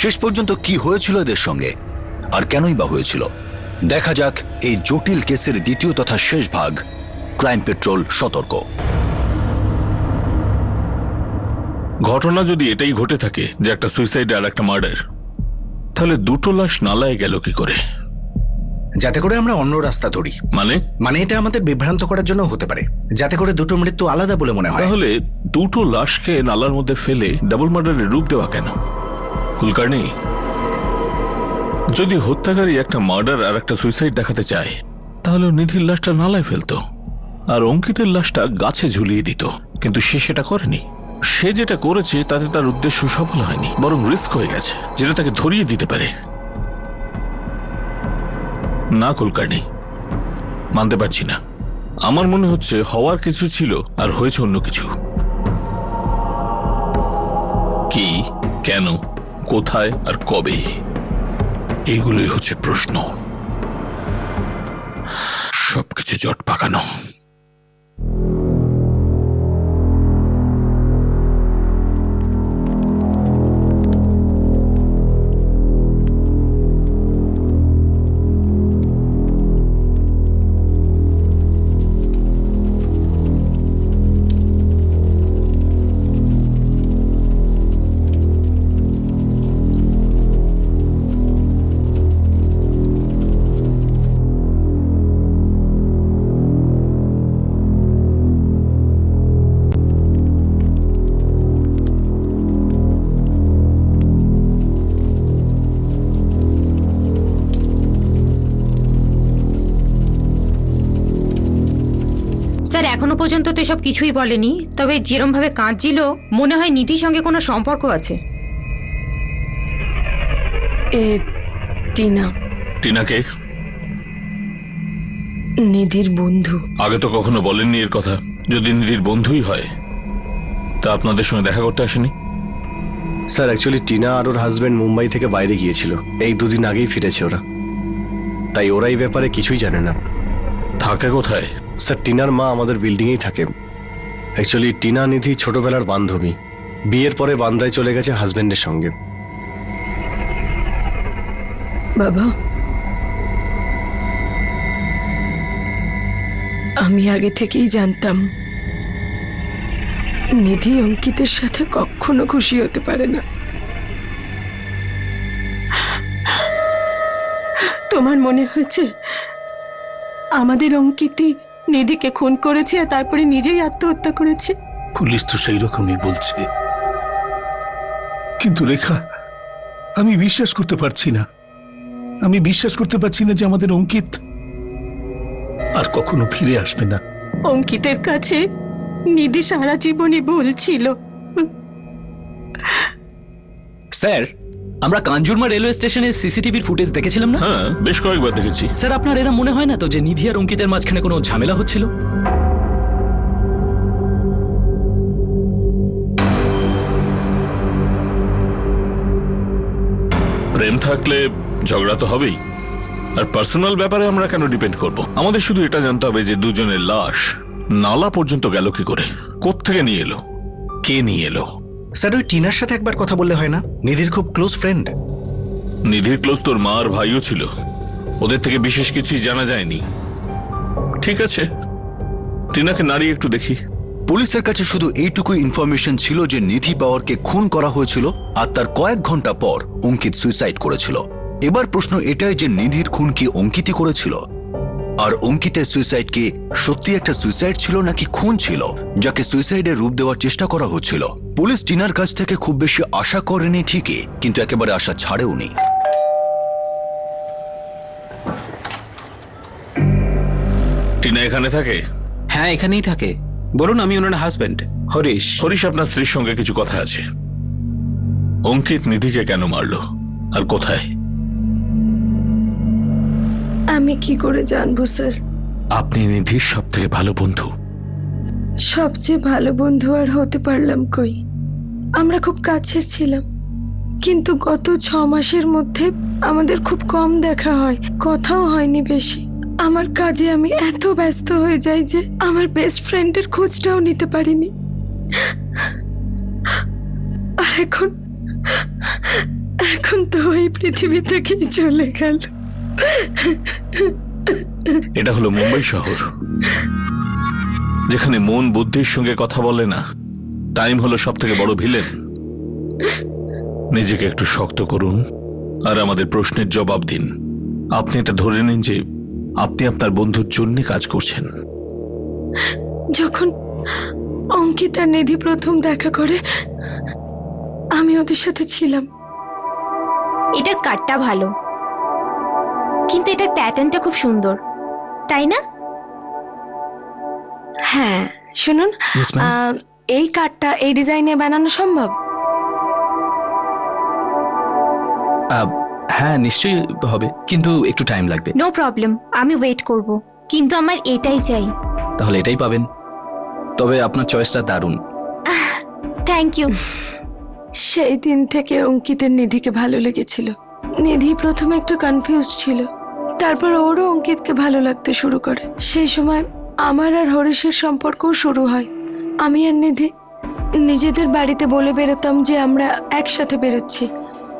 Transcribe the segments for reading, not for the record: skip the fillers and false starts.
শেষ পর্যন্ত কি হয়েছিল এদের সঙ্গে আর কেনই বা হয়েছিল, দেখা যাক এই জটিল কেসের দ্বিতীয় তথা শেষ ভাগ, ক্রাইম পেট্রোল সতর্ক। ঘটনা যদি এটাই ঘটে থাকে যে একটা সুইসাইড আর একটা মার্ডার, তাহলে দুটো লাশ নালায় গেল কি করে? যাতে করে আমরা অন্য রাস্তা ধরি। মানে এটা আমাদের বিভ্রান্ত করার জন্য হতে পারে, যাতে করে দুটো মৃত্যু আলাদা বলে মনে হয়। তাহলে দুটো লাশকে নালার মধ্যে ফেলে ডাবল মার্ডারের রূপ দেওয়া কেন? কুলকার্নি, যদি হত্যাকারী একটা মার্ডার আর একটা সুইসাইড দেখাতে চায়, তাহলে নিধির লাশটা নালায় ফেলতো আর অঙ্কিতের লাশটা গাছে ঝুলিয়ে দিত, কিন্তু সে সেটা করেনি। সে যেটা করেছে তাতে তার উদ্দেশ্য সফল হয়নি, বরং রিস্ক হয়ে গেছে যেটা তাকে ধরিয়ে দিতে পারে। না কুলকার্নি, মানতে পারছি না। আমার মনে হচ্ছে হওয়ার কিছু ছিল আর হয়েছে অন্য কিছু। কি, কেন, কোথায় আর কবে, এইগুলোই হচ্ছে প্রশ্ন। সবকিছু জট পাকানো। স্যার এখনো পর্যন্ত তো সব কিছুই বলেনি, তবে যেরম ভাবে কাঁদছিল মনে হয় নিধির সঙ্গে কোনো সম্পর্ক আছে। টিনা। টিনাকে? নিধির বন্ধু। আগে তো কখনো বলেননি এর কথা। যদি নিধির বন্ধুই হয় তা আপনাদের সঙ্গে দেখা করতে আসেনি? স্যার অ্যাকচুয়ালি টিনা আর ওর হাজবেন্ড মুম্বাই থেকে বাইরে গিয়েছিল, এই দুদিন আগেই ফিরেছে ওরা, তাই ওরা এই ব্যাপারে কিছুই জানে না। থাকে কোথায়? স্যার টিনার মা আমাদের বিল্ডিংয়েই থাকে। অ্যাকচুয়ালি টিনা নিধি ছোটবেলার বান্ধবী, বিয়ের পরে বান্দ্রায় চলে গেছে হাজবেন্ডের সঙ্গে। বাবা, আমি আগে থেকেই জানতাম নিধি অঙ্কিতের সাথে কখনো খুশি হতে পারে না। তোমার মনে হয়েছে আমাদের অঙ্কিতই নিধিকে খুন করেছে আর তারপরে নিজেই আত্মহত্যা করেছে? পুলিশ তো সেই রকমই বলছে, কিন্তু রেখা আমি বিশ্বাস করতে পারছি না। আমি বিশ্বাস করতে পারছি না যে আমাদের অঙ্কিত আর কখনো ফিরে আসবে না। অঙ্কিতের কাছে নিধি সারা জীবনই ভুল ছিল। স্যার, আমরা কাঞ্জুরমা রেলওয়ে স্টেশনের সিসিটিভির ফুটেজ দেখেছিলাম না? হ্যাঁ, বেশ কয়েকবার দেখেছি। স্যার, আপনার এরা মনে হয় না তো যে নিধি আর অঙ্কিতের মাঝখানে কোনো ঝামেলা হচ্ছিল? প্রেম থাকলে ঝগড়া তো হবেই, আর পার্সোনাল ব্যাপারে আমরা কেন ডিপেন্ড করব? আমাদের শুধু এটা জানতে হবে যে দুজনের লাশ নালা পর্যন্ত গেল কি করে, কোত্থেকে নিয়ে এলো, কে নিয়ে এলো। স্যার ওই টিনার সাথে একবার কথা বললে হয় না? নিধির খুব ক্লোজ ফ্রেন্ড। নিধির ক্লোজ তোর মা আর ভাইও ছিল, ওদের থেকে বিশেষ কিছুই জানা যায়নি। ঠিক আছে, টিনাকে নাড়িয়ে একটু দেখি। পুলিশের কাছে শুধু এইটুকুই ইনফরমেশন ছিল যে নিধি পাওয়ারকে খুন করা হয়েছিল আর তার কয়েক ঘন্টা পর অঙ্কিত সুইসাইড করেছিল। এবার প্রশ্ন এটাই যে নিধির খুন কি অঙ্কিতই করেছিল, আর অঙ্কিতের সুইসাইড কি সত্যি একটা সুইসাইড ছিল নাকি খুন ছিল যাকে সুইসাইডের রূপ দেওয়ার চেষ্টা করা হচ্ছিল। পুলিশ টিনার কাছ থেকে খুব বেশি আশা করেনি ঠিকই, কিন্তু একেবারে আশা ছাড়েওনি। টিনা এখানে থাকে? হ্যাঁ, এখানেই থাকে। বলুন, আমি ওনার হাজবেন্ড হরিশ। হরিশ আপনার স্ত্রীর সঙ্গে কিছু কথা আছে। অঙ্কিত নিধিকে কেন মারলো আর কোথায়? আমি কি করে জানবো স্যার? আপনি নিধির সব থেকে ভালো বন্ধু। সবচেয়ে ভালো বন্ধু আর হতে পারলাম কই? আমরা খুব কাছের ছিলাম, কিন্তু গত 6 মাসের মধ্যে আমাদের খুব কম দেখা হয়, কথাও হয়নি বেশি। আমার কাজে আমি এত ব্যস্ত হয়ে যাই যে আমার বেস্ট ফ্রেন্ডের খোঁজটাও নিতে পারিনি। আর এখন তো ওই পৃথিবী থেকেই চলে গেল। এটা হলো মুম্বাই শহর, যেখানে মন বুদ্ধির সঙ্গে কথা বলে না। টাইম হলো সব থেকে বড় ভিলেন। নিজেকে একটু শক্ত করুন আর আমাদের প্রশ্নের জবাব দিন। আপনি এটা ধরে নিন যে আপনি আপনার বন্ধুর জন্য কাজ করছেন। যখন অঙ্কিত আর নিধি প্রথম দেখা করে আমি ওদের সাথে ছিলাম। এটার কাটটা ভালো, কিন্তু এটার প্যাটার্নটা খুব সুন্দর, তাই না? হ্যাঁ শুনুন, Yes, ma'am. এই কার্ডটা এই ডিজাইনে বানানো সম্ভব? হ্যাঁ নিশ্চয়ই হবে, কিন্তু একটু টাইম লাগবে। নো প্রবলেম, আমি ওয়েট করব, কিন্তু আমার এটাই চাই। তাহলে এটাই পাবেন। তবে আপনার চয়েসটা দারুণ। Thank you. সেই দিন থেকে অঙ্কিতের নিধিকে ভালো লেগেছিল। নিধি প্রথমে একটু কনফিউজড ছিল, তারপর ওরও অঙ্কিতকে ভালো লাগতে শুরু করে। সেই সময় আমার আর হরিশের সম্পর্কও শুরু হয়। আমি আর নিধি নিজেদের বাড়িতে বলে বেরোতাম যে আমরা একসাথে বেরোচ্ছি,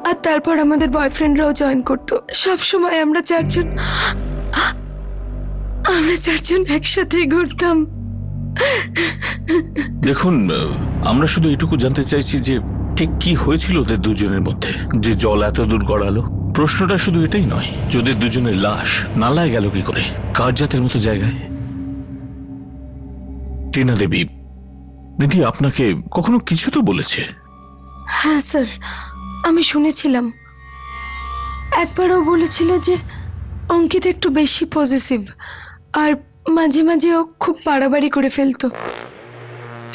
আর তারপর আমাদের বয়ফ্রেন্ডরাও জয়েন করতো। সব সময় আমরা চারজন একসাথেই ঘুরতাম। দেখুন, আমরা শুধু এটুকু জানতে চাইছি যে ঠিক কি হয়েছিল ওদের দুজনের মধ্যে, যে জল এত দূর গড়ালো। প্রশ্নটা শুধু এটাই নয়, যদি দুজনের লাশ নালায় গেল কি করে, কার জাতের মতো জায়গায়। টিনা দেবী, নিধি আপনাকে কখনো কিছু তো বলেছে? হ্যাঁ স্যার, আমি শুনেছিলাম। একবারও বলেছিল যে অঙ্কিত একটু বেশি পজিটিভ, আর মাঝে মাঝে ও খুব বাড়াবাড়ি করে ফেলতো।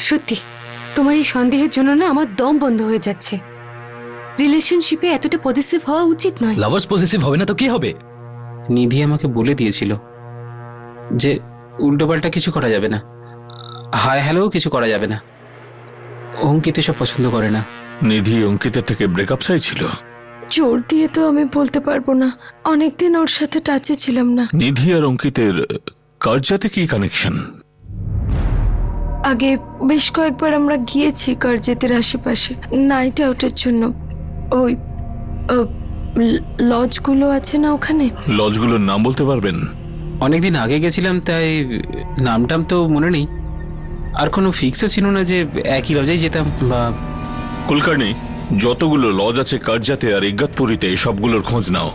সত্যি তোমার এই সন্দেহের জন্য না আমার দম বন্ধ হয়ে যাচ্ছে। রিলেশনশিপে এতটা পজিটিভ হওয়া উচিত নয়। লাভার্স পজিটিভ হবে না তো কি হবে? নিধি আমাকে বলে দিয়েছিল যে উল্টোপাল্টা কিছু করা যাবে না, হাই হ্যালো কিছু করা যাবে না। অঙ্কিত সব পছন্দ করে না। নিধি অঙ্কিতের থেকে ব্রেকআপ চাইছিল? জোর দিয়ে তো আমি বলতে পারবো না, অনেকদিন ওর সাথে টাচে ছিলাম না। নিধি আর অঙ্কিতের কার জাতে কি কানেকশন? আগে বেশ কয়েকবার আমরা গিয়েছি কারজেতের আশেপাশে নাইট আউটের জন্য। ওই লজগুলো আছে না ওখানে। লজগুলোর নাম বলতে পারবেন? অনেকদিন আগে গেছিলাম, তাই নামটাম তো মনে নেই। আর কোনো ফিক্সও ছিল না যে একই লজেই যেতাম বা। কুলকার্নি, যতগুলো লজ আছে কারজাতে আর ইগতপুরীতে সবগুলোর খোঁজ নাও।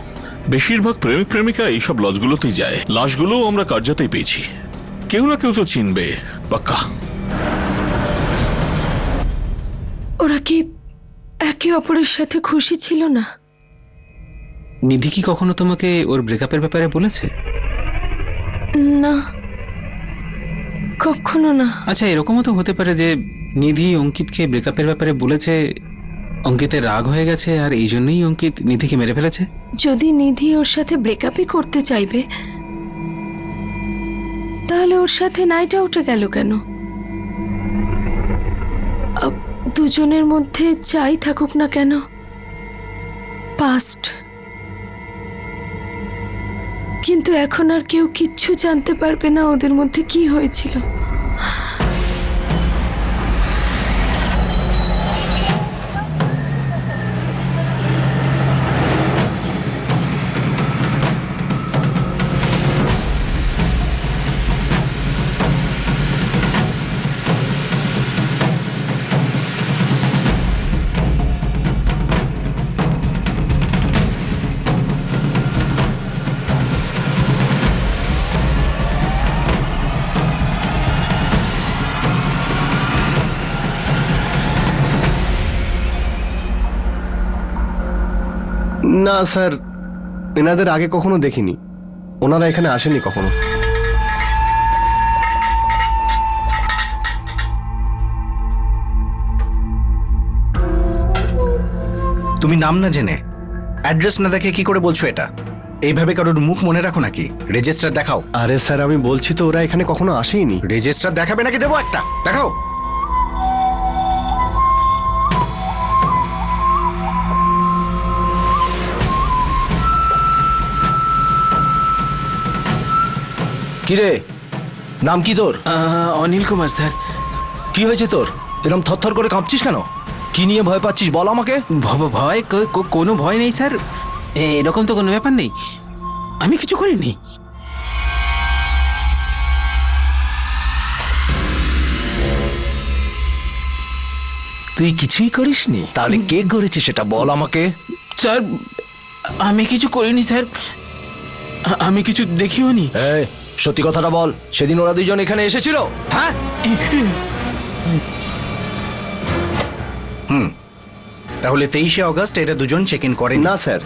বেশিরভাগ প্রেমিক প্রেমিকা এইসব লজগুলোতেই যায়। লাশগুলোও আমরা কারজাতেই পেয়েছি। কেউ না কেউ তো চিনবে পাক্কা। ওরা কি একে অপরের সাথে খুশি ছিল না? নিধি কি কখনো তোমাকে ওর ব্রেকআপের ব্যাপারে বলেছে? না, কখনো না। আচ্ছা, এরকমও তো হতে পারে যে নিধি অঙ্কিতকে ব্রেকআপের ব্যাপারে বলেছে, অঙ্কিতের রাগ হয়ে গেছে আর এই জন্যই অঙ্কিত নিধিকে মেরে ফেলেছে। যদি নিধি ওর সাথে ব্রেকআপই করতে চাইবে, তাহলে ওর সাথে নাইট আউটে গেল কেন? দুজনের মধ্যে যাই থাকুক না কেন, পাস্ট। কিন্তু এখন আর কেউ কিচ্ছু জানতে পারবে না ওদের মধ্যে কি হয়েছিল। না স্যার, এনাদের আগে কখনো দেখিনি। ওনারা এখানে আসেনি কখনো। তুমি নাম না জেনে, অ্যাড্রেস না দেখে কি করে বলছো এটা? এইভাবে কারোর মুখ মনে রাখো নাকি? রেজিস্টার দেখাও। আরে স্যার, আমি বলছি তো ওরা এখানে কখনো আসেইনি। রেজিস্টার দেখাবে নাকি দেবো একটা? দেখাও। কিরে, নাম কি তোর? অনিল কুমার স্যার। কি হয়েছে তোর? এরকম থরথর করে কাঁপছিস কেন? কি নিয়ে ভয় পাচ্ছিস বল আমাকে। ভয় কোনো ভয় নেই স্যার, এরকম তো কোনো ব্যাপার নেই, আমি কিছু করিনি। তুই কিছুই করিসনি? তাহলে কে করেছে সেটা বল আমাকে। স্যার আমি কিছু করিনি স্যার, আমি কিছু দেখিও নি। এই সত্যি কথাটা বল, সেদিন ওরা দুইজন এখানে এসেছিল? হ্যাঁ, তাহলে 23শে অগস্ট এটা দুজন চেক ইন করেন না? না স্যার,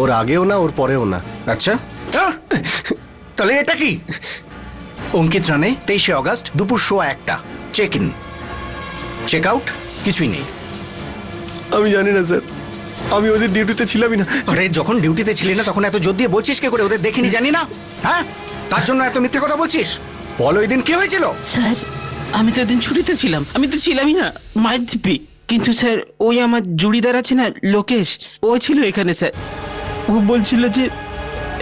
ওর আগেও না ওর পরেও না। আচ্ছা, তাহলে এটা কি? অঙ্কিত রানে 23শে অগস্ট দুপুর 1:15 চেক ইন, চেক আউট কিছুই নেই। আমি জানি না স্যার, আমি ওদের ডিউটিতে ছিলামই না। আরে যখন ডিউটিতে ছিলি না তখন এত জোর দিয়ে বলছিস কে করে ওদের দেখিনি জানি না? হ্যাঁ, তার জন্য এত মিথ্যে কথা বলছিস? বল ওই দিন কি হয়েছিল? স্যার আমি তো এদিন ছুটিতে ছিলাম, আমি তো ছিলামই না, মায়ের জিপি। কিন্তু স্যার ওই আমার জুড়িদার আছে না লোকেশ, ও ছিল এখানে স্যার। ও বলছিল যে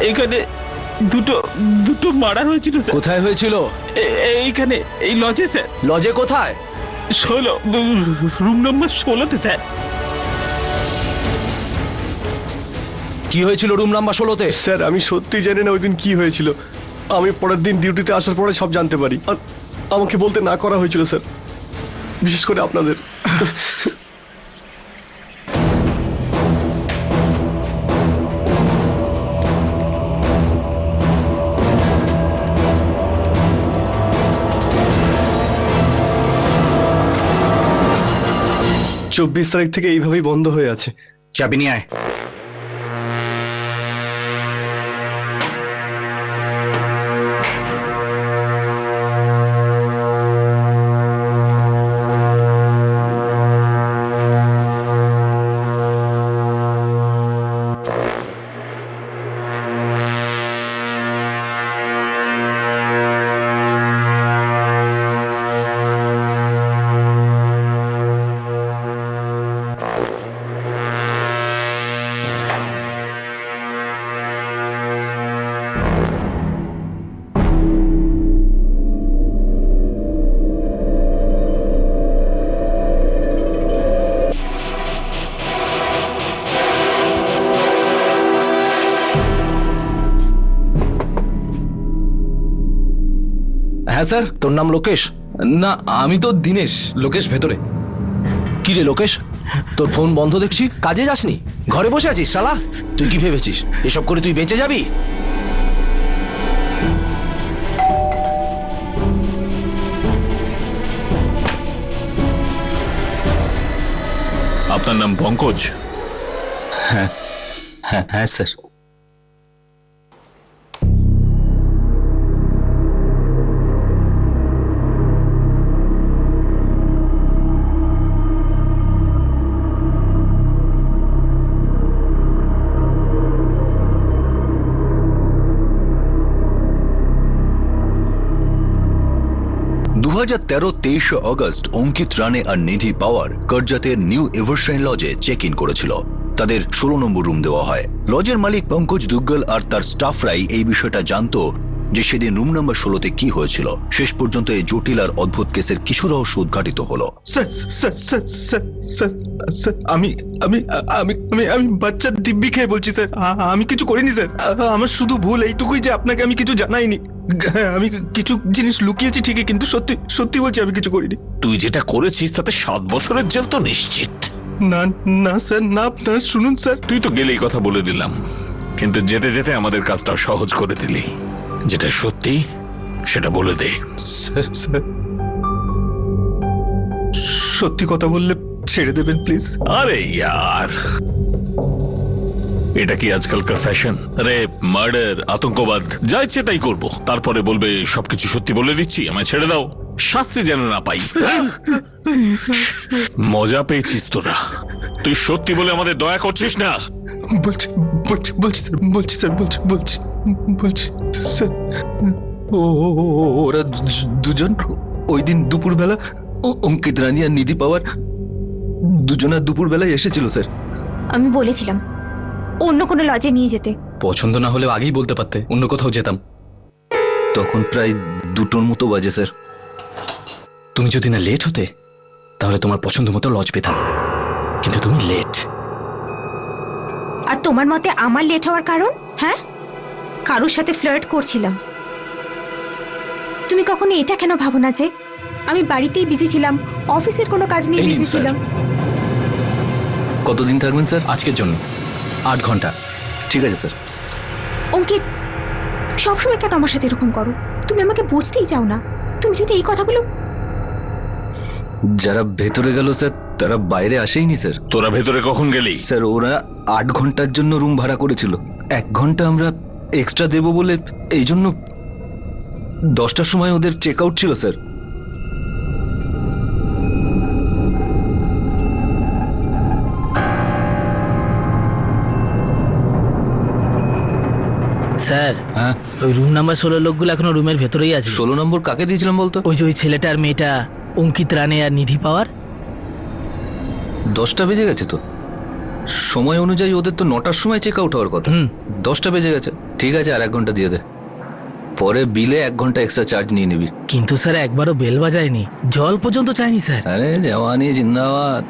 এখানে দুটো মার্ডার হয়েছিল স্যার। কোথায় হয়েছিল? এইখানে এই লজে স্যার। লজে কোথায়? 16 রুম নম্বর 16তে স্যার। কি হয়েছিল রুম নাম্বার 16তে? স্যার আমি সত্যি জানি না ওই দিন কি হয়েছিল। আমি পরের দিন ডিউটিতে আসার পরে সব জানতে পারি, আর আমাকে বলতে না করা হয়েছিল স্যার, বিশেষ করে আপনাদের। চব্বিশ তারিখ থেকে এইভাবেই বন্ধ হয়ে আছে। চাবি নিয়ে আয়। হ্যাঁ স্যার, তোর নাম লোকেশ? না আমি তো দীনেশ, লোকেশ ভেতরে। কি রে লোকেশ, তোর ফোন বন্ধ দেখছি, কাজে যাসনি, ঘরে বসে আছিস শালা? তুই কি ভেবেছিস এসব করে তুই বেঁচে যাবি? আপনার নাম পঙ্কজ? হ্যাঁ স্যার। দু 23শে অগস্ট অঙ্কিত রানে আর নিধি পাওয়ার কর্জাতের নিউ এভারশাইন লজে চেক ইন করেছিল। তাদের 16 নম্বর রুম দেওয়া হয়। লজের মালিক পঙ্কজ দুগ্গল আর তার স্টাফরাই এই বিষয়টা জানতো যে সেদিন রুম নাম্বার 16তে কি হয়েছিল। শেষ পর্যন্ত এই জটিল আর অদ্ভুত কেসের কিছু রহস্য উদ্ঘাটিত হলো। আমি বাচ্চার দিব্যি খেয়ে বলছি স্যার, আমি কিছু করিনি স্যার। আমার শুধু ভুল এইটুকুই যে আপনাকে আমি কিছু জানাইনি। আমি কিছু জিনিস লুকিয়েছি ঠিকই, কিন্তু সত্যি সত্যি বলছি আমি কিছু করিনি। তুই যেটা করেছিস তাতে 7 বছরের জেল তো নিশ্চিত। না না স্যার, না আপনার শুনুন স্যার। তুই তো গেলেই কথা বলে দিলাম, কিন্তু যেতে যেতে আমাদের কাজটা সহজ করে দিলি। যেটা সত্যি সেটা বলে দে। স্যার সত্যি কথা বললে ছেড়ে দেবেন প্লিজ। আরে ইয়ার, এটা কি আজকালকার ফ্যাশন? রেপ, মার্ডার, আতঙ্কবাদ, যা ইচ্ছে তাই করবো, তারপরে বলবে সবকিছু সত্যি বলে দিচ্ছি, আমায় ছেড়ে দাও, শাস্তি যেন না পাই। মজা পেয়েছিস তোরা? তুই সত্যি বলে আমাদের দয়া করছিস না? বলছি স্যার। ওরা দুজন ওই দিন দুপুরবেলা অঙ্কিত রানী আর নিধি পাওয়ার দুজনা দুপুরবেলায় এসেছিল স্যার। আমি বলেছিলাম অন্য কোনো লজে নিয়ে যেতে। পছন্দ না হলেও আগেই বলতে পারতে, অন্য কোথাও যেতাম। তখন প্রায় 2টোর মতো বাজে স্যার। তুমি যদি না লেট হতে তাহলে তোমার পছন্দ মতো লজ পেতাম। কিন্তু তুমি লেট। আর তোমার মতে আমার লেট হওয়ার কারণ? হ্যাঁ, কারোর সাথে ফ্লার্ট করছিলাম। তুমি কখনো এটা কেন ভাবো না যে আমি বাড়িতেই বিজি ছিলাম, অফিসের কোনো কাজ নিয়ে এই নিন, বিজি স্যার। ছিলাম? কতদিন থাকবেন স্যার? আজকের জন্য 8 ঘন্টা। ঠিক আছে স্যার। অঙ্কিত, সবসময় কেন আমার সাথে এরকম করো? তুমি আমাকে বুঝতেই চাও না। তুমি যদি এই কথাগুলো যারা ভেতরে গেল স্যার তারা বাইরে আসেইনি স্যার। তোরা ভেতরে কখন গেলি? স্যার ওরা 8 ঘন্টার জন্য রুম ভাড়া করেছিল। 1 ঘন্টা আমরা এক্সট্রা দেবো বলে এই জন্য 10টার সময় ওদের চেক আউট ছিল স্যার। স্যার, হ্যাঁ, ওই রুম নাম্বার 16 লোকগুলো এখনো রুমের ভেতরেই আছে। 16 নম্বর কাকে দিয়েছিলাম বলতো? ওই যে ওই ছেলেটা আর মেয়েটা, অঙ্কিত রানে আর নিধি পাওয়ার। 10টা বেজে গেছে তো। সময় অনুযায়ী ওদের তো 9টার সময় চেক আউট হওয়ার কথা। 10টা বেজে গেছে। ঠিক আছে, আর 1 ঘন্টা দিয়ে দে। পরে বিলে 1 ঘন্টা এক্সট্রা চার্জ নিয়ে নিবি। কিন্তু স্যার একবারও বেল বাজায়নি, জল পর্যন্ত চাইনি স্যার। আরে জওয়ানি জিন্দাবাদ।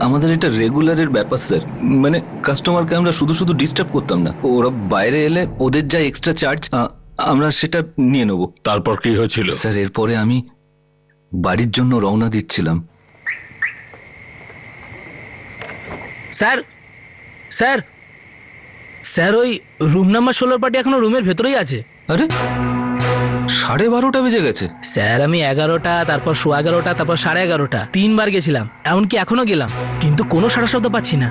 আমাদের এটা রেগুলারের ব্যাপার স্যার। মানে কাস্টমারকে আমরা শুধু শুধু ডিস্টার্ব করতাম না। ওরা বাইরে এলে ওদের যা এক্সট্রা চার্জ আমরা সেটা নিয়ে নেব। তারপর কি হয়েছিল? স্যার এরপরে আমি বাড়ির জন্য রওনা দিচ্ছিলাম। স্যার স্যার স্যার ওই রুম নাম্বার 16 পার্টি এখনো রুমের ভেতরেই আছে। আরে 12:30 বেজে গেছে। স্যার আমি 11টা, তারপর 11:15, তারপর 11:30 3বার গেছিলাম, এমনকি এখনো গেলাম, কিন্তু কোনো সাড়া শব্দ পাচ্ছি না।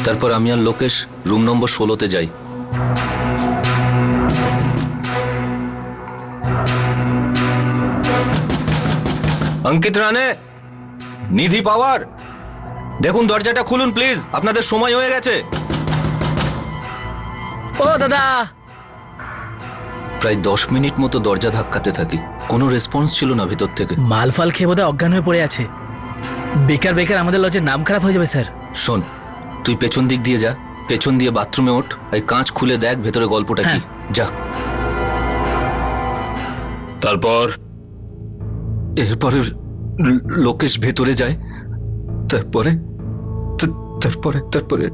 তারপর আমি আর লোকেশ রুম নম্বর 16তে যাই। অঙ্কিত রানে, নিধি পাওয়ার, দেখুন দরজাটা খুলুন প্লিজ, আপনাদের সময় হয়ে গেছে। ও দাদা! প্রায় 10 মিনিট মতো দরজা ধাক্কাতে থাকি, কোনো রেসপন্স ছিল না ভিতর থেকে। মালফাল খেয়ে বোধহয় অজ্ঞান হয়ে পড়ে আছে। বেকার বেকার আমাদের লজের নাম খারাপ হয়ে যাবে স্যার। শোন, তুই পেছন দিক দিয়ে যা, পেছন দিয়ে বাথরুমে ওঠ, এই কাঁচ খুলে দেখ ভেতরে গল্পটা কি। যা। তারপর এরপরে লোকেশ ভেতরে যায়। তারপরে তারপরে তারপরে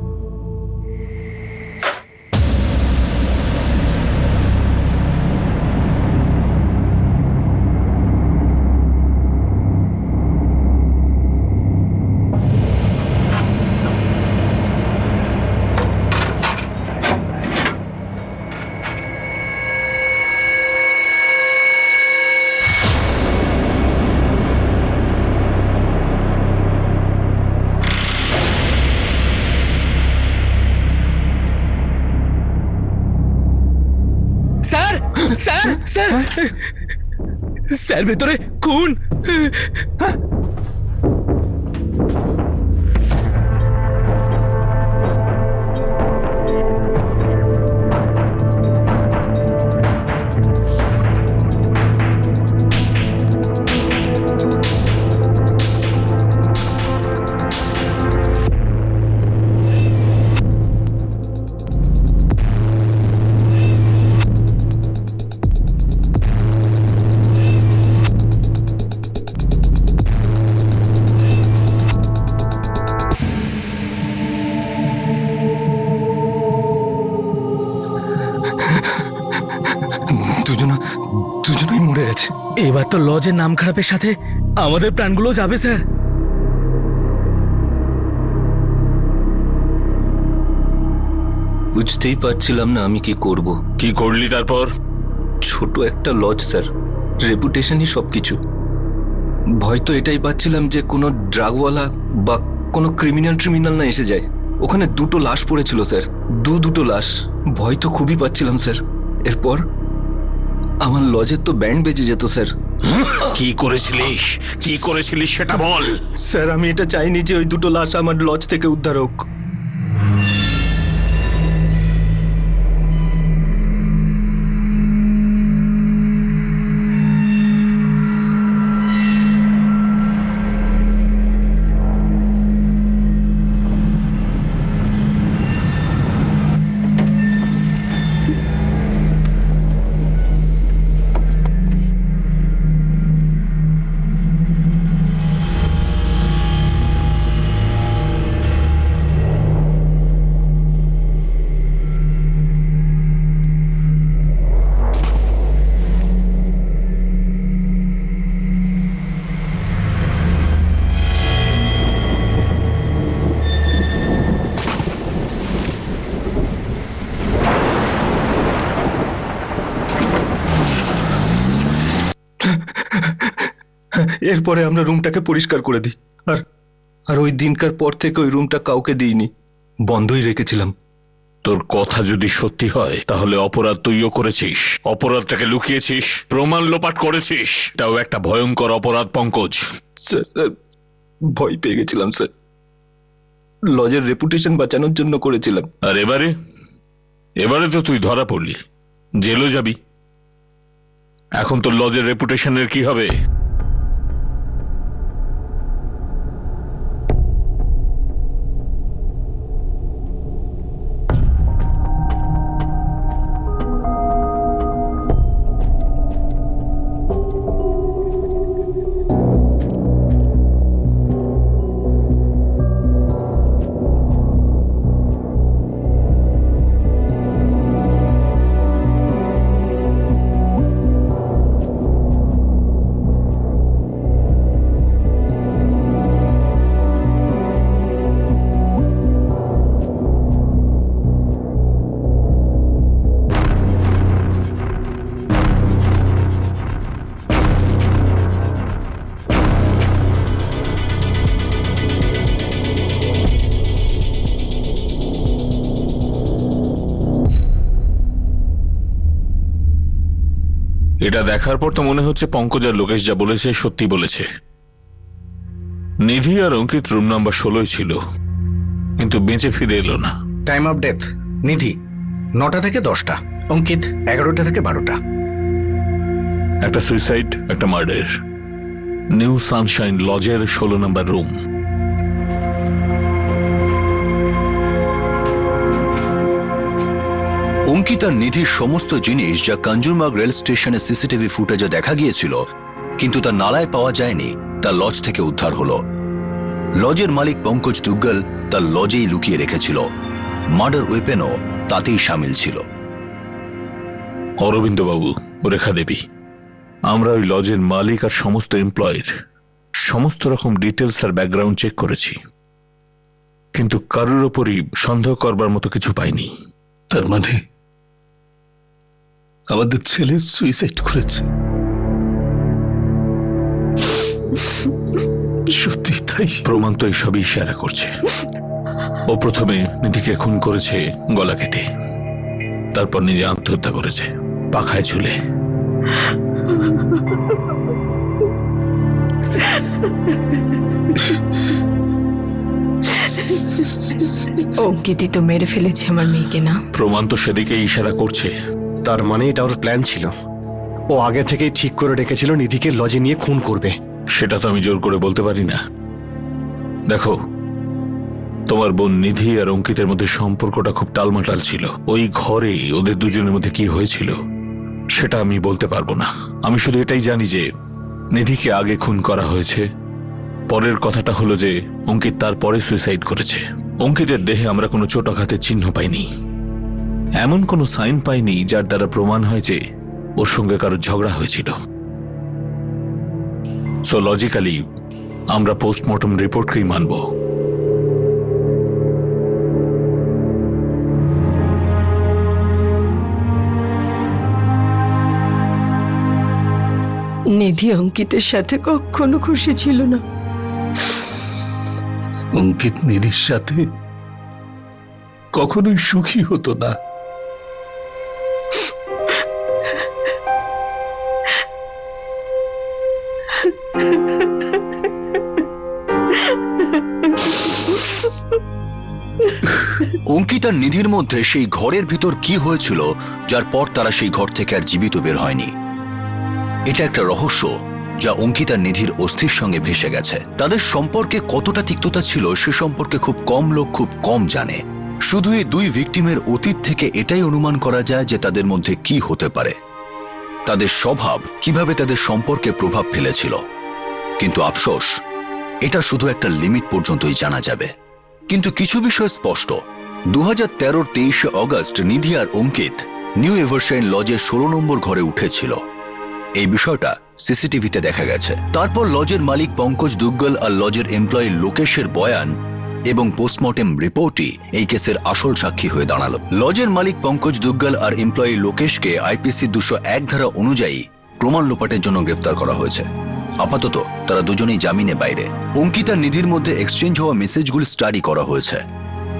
স্যার স্যার স্যার স্যার ভেতরে খুন! দুজনেই মরে গেছে। এবার তো লজের নাম খারাপের সাথে আমাদের প্রাণগুলো যাবে স্যার। বুঝতেই পারছিলাম না আমি কি করব। কি করলি তারপর? ছোট একটা লজ স্যার, রেপুটেশনই সবকিছু। ভয় তো এটাই পাচ্ছিলাম যে কোনো ড্রাগওয়ালা বা কোনো ক্রিমিনাল না এসে যায়। ওখানে 2টো লাশ পড়েছিল স্যার, দুটো লাশ। ভয় তো খুবই পাচ্ছিলাম স্যার। এরপর আমার লজের তো ব্যান্ড বেজে যেত স্যার। কি করেছিলিস সেটা বল। স্যার আমি এটা চাইনি যে ওই 2টো লাশ আমার লজ থেকে উদ্ধার হোক। এরপরে আমরা রুমটাকে পরিষ্কার করে দিই আর আর ওই দিনকার পর থেকে ওই রুমটা কাউকে দিইনি, বন্ধই রেখেছিলাম। তোর কথা যদি সত্যি হয় তাহলে অপরাধ তুইও করেছিস, অপরাধটাকে লুকিয়েছিস, প্রমাণ লোপাট করেছিস। তাও একটা ভয়ঙ্কর অপরাধ পঙ্কজ। স্যার, ভয় পেয়ে গেছিলাম স্যার, লজের রেপুটেশন বাঁচানোর জন্য করেছিলাম। আর এবারে তো তুই ধরা পড়লি, জেলও যাবি। এখন তোর লজের রেপুটেশনের কি হবে? এটা দেখার পর তো মনে হচ্ছে পঙ্কজ আর লোকেশ যা বলেছে সত্যি বলেছে। নিধি আর অঙ্কিত রুম নাম্বার 16 ছিল, কিন্তু বেঁচে ফিরে এলো না। টাইম অফ ডেথ নিধি 9টা থেকে 10টা, অঙ্কিত 11টা থেকে 12টা। একটা সুইসাইড, একটা মার্ডার। নিউ সানশাইন লজের 16 নম্বর রুম। অঙ্কিত আর নিধির সমস্ত জিনিস যা কাঞ্জুরমার্গ রেল স্টেশনের সিসিটিভি ফুটেজে দেখা গিয়েছিল কিন্তু তা নালায় পাওয়া যায়নি, তা লজ থেকে উদ্ধার হলো। লজের মালিক পঙ্কজ দুগ্গল তার লজেই লুকিয়ে রেখেছিল। মার্ডার ওয়েপেনও তাতেই সামিল ছিল। অরবিন্দবাবু, রেখা দেবী, আমরা ওই লজের মালিক আর সমস্ত এমপ্লয়ের সমস্ত রকম ডিটেলস আর ব্যাকগ্রাউন্ড চেক করেছি, কিন্তু কারোর ওপরই সন্দেহ করবার মতো কিছু পাইনি। তার মানে আমাদের ছেলে সুইসাইড করেছে? সত্যি তাই? প্রমাণ তো এইসবই ইশারা করছে। ও প্রথমে নিধিকে খুন করেছে গলা কেটে, তারপর নিজে আত্মহত্যা করেছে পাখায় ঝুলে। অঙ্কিতই তো মেরে ফেলেছে আমার মেয়েকে, না? প্রমাণ তো সেদিকে ইশারা করছে। তার মানে এটা ওর প্ল্যান ছিল, ও আগে থেকেই ঠিক করে রেখেছিল নিধিকে লজে নিয়ে খুন করবে। সেটা তো আমি জোর করে বলতে পারি না। দেখো, তোমার বোন নিধি আর অঙ্কিতের মধ্যে সম্পর্কটা খুব টালমাটাল ছিল। ওই ঘরে ওদের দুজনের মধ্যে কি হয়েছিল সেটা আমি বলতে পারবো না। আমি শুধু এটাই জানি যে নিধিকে আগে খুন করা হয়েছে। পরের কথাটা হলো যে অঙ্কিত তারপরে সুইসাইড করেছে। অঙ্কিতের দেহে আমরা কোনো চোটাঘাতের চিহ্ন পাইনি, এমন কোনো সাইন পাইনি যার দ্বারা প্রমাণ হয় যে ওর সঙ্গে কারো ঝগড়া হয়েছিল। সো লজিক্যালি আমরা পোস্টমর্টম রিপোর্টকেই মানব। নিধি অঙ্কিতের সাথে কখনো খুশি ছিল না। অঙ্কিত নিধির সাথে কখনোই সুখী হতো না। অঙ্কিত আর নিধির মধ্যে সেই ঘরের ভিতর কি হয়েছিল যার পর তারা সেই ঘর থেকে আর জীবিত বের হয়নি? এটা একটা রহস্য যা অঙ্কিত আর নিধির অস্থির সঙ্গে ভেসে গেছে। তাদের সম্পর্কে কতটা তিক্ততা ছিল সে সম্পর্কে খুব কম লোক খুব কম জানে। শুধু এই দুই ভিকটিমের অতীত থেকে এটাই অনুমান করা যায় যে তাদের মধ্যে কি হতে পারে, তাদের স্বভাব কিভাবে তাদের সম্পর্কে প্রভাব ফেলেছিল। কিন্তু আফসোস, এটা শুধু একটা লিমিট পর্যন্তই জানা যাবে। কিন্তু কিছু বিষয় স্পষ্ট। 2013-র 23শে অগস্ট নিধি আর অঙ্কিত নিউ এভারশাইন লজের 16 নম্বর ঘরে উঠেছিল। এই বিষয়টা সিসিটিভিতে দেখা গেছে। তারপর লজের মালিক পঙ্কজ দুগ্গল আর লজের এমপ্লয়ি লোকেশের বয়ান এবং পোস্টমর্টেম রিপোর্টই এই কেসের আসল সাক্ষী হয়ে দাঁড়ালো। লজের মালিক পঙ্কজ দুগ্গল আর এমপ্লয়ি লোকেশকে IPC 201 ধারা অনুযায়ী প্রমাণ লোপাটের জন্য গ্রেফতার করা হয়েছে। আপাতত তারা দুজনেই জামিনে বাইরে। অঙ্কিত আর নিধির মধ্যে এক্সচেঞ্জ হওয়া মেসেজগুলি স্টাডি করা হয়েছে।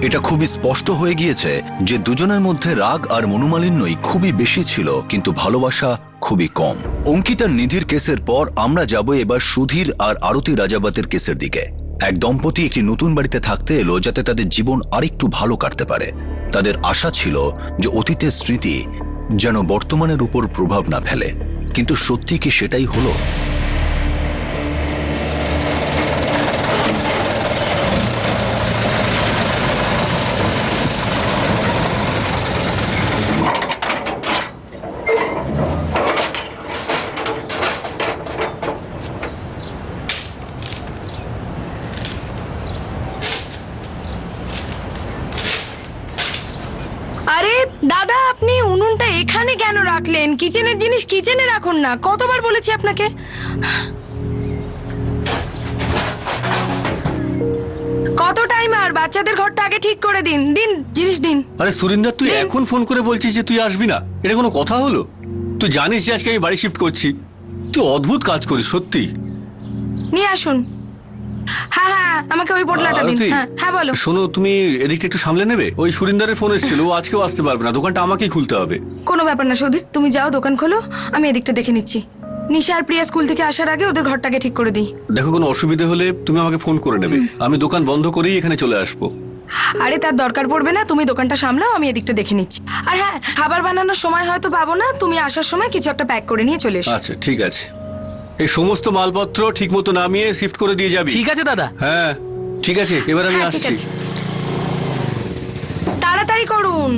এটা খুবই স্পষ্ট হয়ে গিয়েছে যে দুজনের মধ্যে রাগ আর মনোমালিন্যই খুবই বেশি ছিল, কিন্তু ভালোবাসা খুবই কম। অঙ্কিত আর নিধির কেসের পর আমরা যাব এবার সুধীর আর আরতি রাজাবাতের কেসের দিকে। এক দম্পতি একটি নতুন বাড়িতে থাকতে এলো যাতে তাদের জীবন আরেকটু ভালো কাটতে পারে। তাদের আশা ছিল যে অতীতের স্মৃতি যেন বর্তমানের উপর প্রভাব না ফেলে, কিন্তু সত্যি কি সেটাই হলো? আরে দাদা, আপনি উনুনটা এখানে কেন রাখলেন? কিচেনের জিনিস কিচেনে রাখুন না, কতবার বলেছি আপনাকে। কত টাইম আর? বাচ্চাদের ঘরটা আগে ঠিক করে দিন। দিন জিনিস দিন। আরে সুরিন্দর, তুই এখন ফোন করে বলছিস যে তুই আসবি না? এটা কোনো কথা হলো? তুই জানিস যে আজকে আমি বাড়ি শিফট করছি। তুই অদ্ভুত কাজ করিস সত্যি। নিয়ে আসুন। হ্যাঁ হ্যাঁ, আমাকে ওই পোটলাটা দিন। আরতি, হ্যাঁ হ্যাঁ বলো। শোনো, তুমি এদিকটা একটু সামলে নেবে। ওই সুরিন্দরের ফোন এসেছিল, ও আজকেও আসতে পারবে না, দোকানটা আমাকেই খুলতে হবে। কোনো ব্যাপার না সুধীর, তুমি যাও দোকান খোলো, আমি এদিকটা দেখে নিচ্ছি। নিশা আর প্রিয়া স্কুল থেকে আসার আগে ওদের ঘরটাকে ঠিক করে দিই। দেখো, কোনো অসুবিধা হলে তুমি আমাকে ফোন করে নেবে। আমি দোকান বন্ধ করেই এখানে চলে আসবো। আরে তার দরকার পড়বে না, তুমি দোকানটা সামলাও, আমি এদিকটা দেখে নিচ্ছি। আর হ্যাঁ, খাবার বানানোর সময় হয়তো পাবো না, তুমি আসার সময় কিছু একটা প্যাক করে নিয়ে চলে এসো। আচ্ছা ঠিক আছে, এই সমস্ত মালপত্র ঠিক মতো নামিয়ে শিফট করে দিয়ে যাবি। ঠিক আছে দাদা। হ্যাঁ ঠিক আছে, এবার আমি হ্যাঁ, ঠিক আসছি। আছে। তাড়াতাড়ি করুন।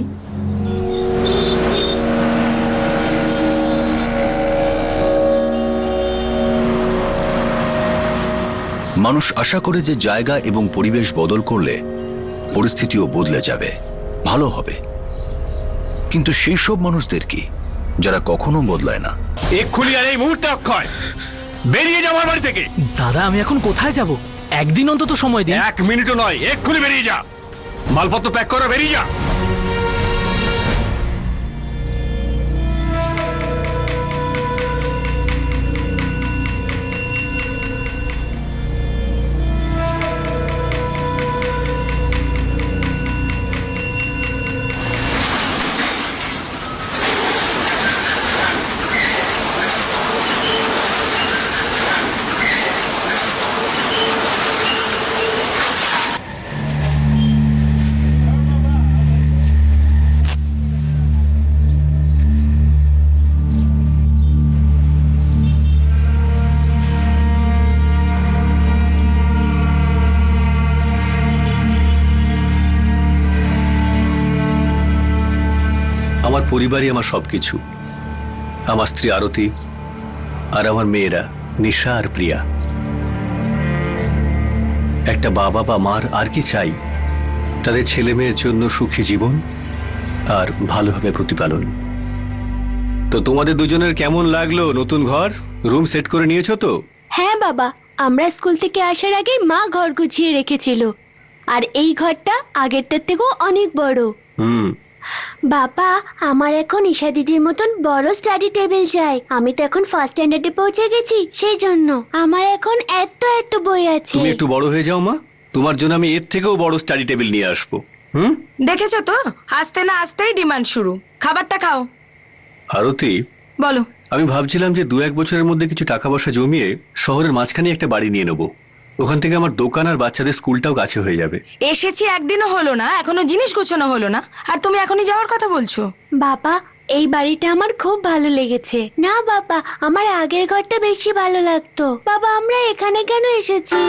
মানুষ আশা করে যে জায়গা এবং পরিবেশ বদল করলে পরিস্থিতিও বদলে যাবে, ভালো হবে। কিন্তু সেই সব মানুষদের কি যারা কখনো বদলায় না? এক্ষুনি আর এই মুহূর্তে অক্ষয় বেরিয়ে যাও আমার বাড়ি থেকে। দাদা, আমি এখন কোথায় যাব? একদিন অন্তত সময় দিন। 1 মিনিটও নয়, এক্ষুনি বেরিয়ে যা। মালপত্র প্যাক করো, বেরিয়ে যা। আমার পরিবারই আমার সবকিছু। আমার স্ত্রী আরতি আর আমার মেয়েরা নিশা আর প্রিয়া। একটা বাবা বা মার আর কি চাই? তাদের ছেলে মেয়ের জন্য সুখী জীবন আর ভালোভাবে প্রতিপালন। তো তোমাদের দুজনের কেমন লাগলো নতুন ঘর? রুম সেট করে নিয়েছো তো? হ্যাঁ বাবা, আমরা স্কুল থেকে আসার আগে মা ঘর গুছিয়ে রেখেছিল, আর এই ঘরটা আগেরটার থেকেও অনেক বড়। বাবা, আমার এখন ঈশা দিদির মতন বড় স্টাডি টেবিল চাই। আমি তো এখন ফার্স্ট স্ট্যান্ডার্ডে পৌঁছে গেছি, সেই জন্য আমার এখন এত এত বই আছে। তুমি একটু বড় হয়ে যাও মা, তোমার জন্য আমি এর থেকেও বড় স্টাডি টেবিল নিয়ে আসবো। দেখেছো তো, আসতে না আসতেই ডিমান্ড শুরু। খাবারটা খাও। আরতি, বলো। আমি ভাবছিলাম যে 2-1 বছরের মধ্যে কিছু টাকা পয়সা জমিয়ে শহরের মাঝখানে একটা বাড়ি নিয়ে নেবো। ওখান থেকে আমার দোকান আর বাচ্চাদের স্কুলটাও কাছে হয়ে যাবে। এসেছি একদিনও হলো না, এখনো জিনিস গোছানো হলো না, আর তুমি এখনই যাওয়ার কথা বলছো? বাবা, এই বাড়িটা আমার খুব ভালো লেগেছে। না বাবা, আমার আগের ঘরটা বেশি ভালো লাগতো। বাবা, আমরা এখানে কেন এসেছি?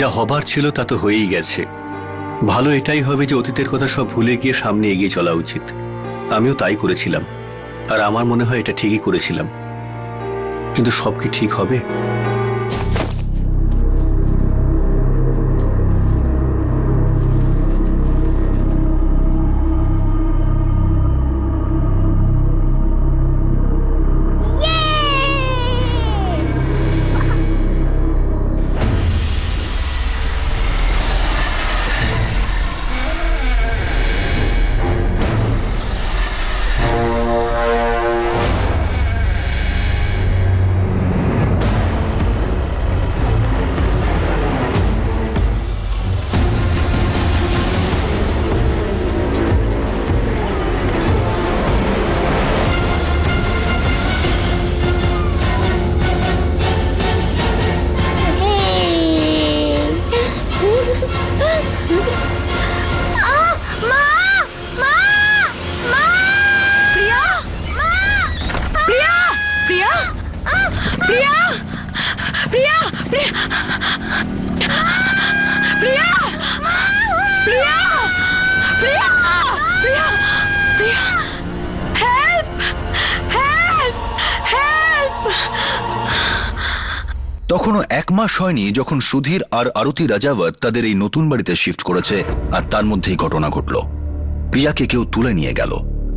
যা হবার ছিল তা তো হয়েই গেছে। ভালো এটাই হবে যে অতীতের কথা সব ভুলে গিয়ে সামনে এগিয়ে চলা উচিত। আমিও তাই করেছিলাম, আর আমার মনে হয় এটা ঠিকই করেছিলাম। কিন্তু সব কি ঠিক হবে? প্রিয়া প্রিয়া প্রিয়া প্রিয়া প্রিয়া হেল্প হেল্প হেল্প। তখনও 1 মাস হয়নি যখন সুধীর আর আরতি রাজাওয়াত তাদের এই নতুন বাড়িতে শিফট করেছে, আর তার মধ্যেই ঘটনা ঘটল। প্রিয়াকে কেউ তুলে নিয়ে গেল।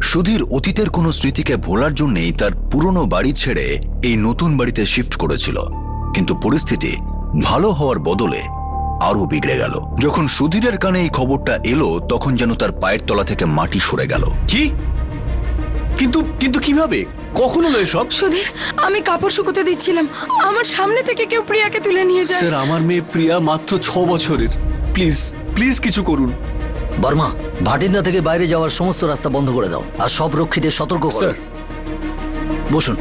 সুধীর অতীতের কোনো স্মৃতিকে ভোলার জন্যই তার পুরনো বাড়ি ছেড়ে এই নতুন বাড়িতে শিফট করেছিল, কিন্তু পরিস্থিতি ভালো হওয়ার বদলে আরো বিগড়ে গেল। যখন সুধীরের কানে এই খবরটা এলো তখন যেন তার পায়ের তলা থেকে মাটি সরে গেল। কি? কিন্তু কিন্তু কিভাবে, কখন হলো এসব? সুধীর, আমি কাপড় শুকোতে দিচ্ছিলাম, আমার সামনে থেকে কেউ প্রিয়াকে তুলে নিয়ে যায়। স্যার, আমার মেয়ে প্রিয়া মাত্র 6 বছরের। প্লিজ প্লিজ কিছু করুন। বর্মা, ভাটিন্দা থেকে বাইরে যাওয়ার সমস্ত রাস্তা বন্ধ করে দাও আর সব রক্ষীদের সতর্ক করো। স্যার বসুন।